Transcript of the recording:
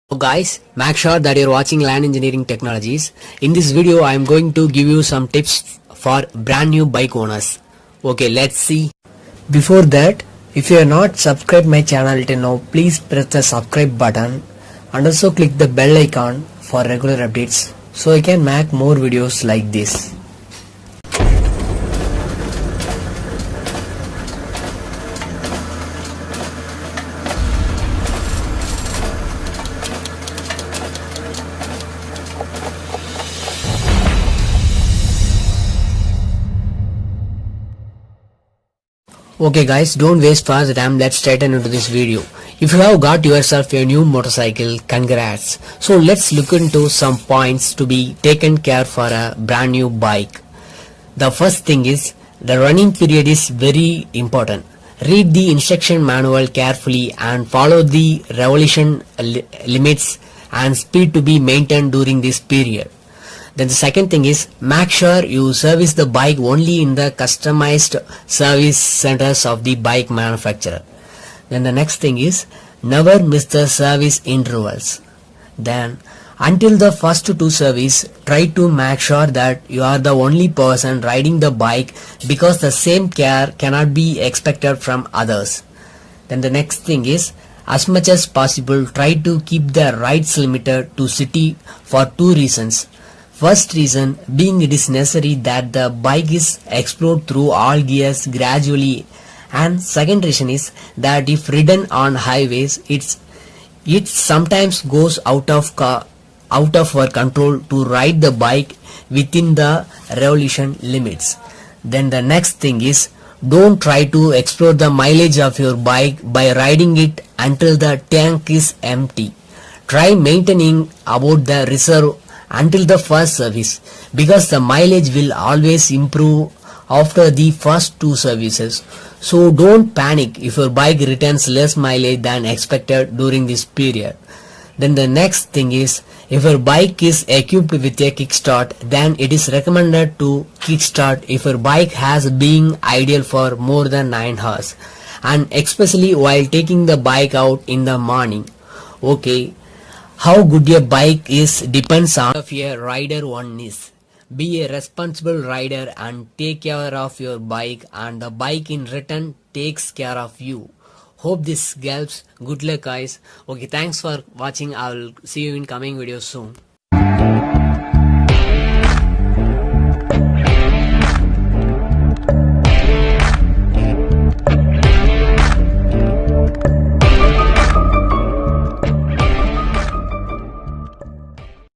So guys, make sure that you're watching Land Engineering Technologies. In this video, I am going to give you some tips for brand new bike owners. Okay, let's see. Before that, if you are not subscribed my channel till now, please press the subscribe button and also click the bell icon for regular updates so I can make more videos like this. Okay guys, don't waste fast time, let's straighten into this video. If you have got yourself a new motorcycle, congrats. So let's look into some points to be taken care for a brand new bike. The first thing is, the running period is very important. Read the instruction manual carefully and follow the revolution limits and speed to be maintained during this period. Then the second thing is, make sure you service the bike only in the customized service centers of the bike manufacturer. Then the next thing is, never miss the service intervals. Then until the first two service, try to make sure that you are the only person riding the bike because the same care cannot be expected from others. Then the next thing is, as much as possible, try to keep the rides limited to city for two reasons. First reason being it is necessary that the bike is explored through all gears gradually, and second reason is that if ridden on highways, it sometimes goes out of our control to ride the bike within the revolution limits. Then the next thing is, don't try to explore the mileage of your bike by riding it until the tank is empty. Try maintaining about the reserve until the first service, because the mileage will always improve after the first two services. So don't panic if your bike returns less mileage than expected during this period. Then the next thing is, if your bike is equipped with a kickstart, then it is recommended to kickstart if your bike has been idle for more than 9 hours, and especially while taking the bike out in the morning. Okay, how good a bike is depends on if a rider one is. Be a responsible rider and take care of your bike, and the bike in return takes care of you. Hope this helps. Good luck guys. Okay, thanks for watching. I will see you in coming videos soon.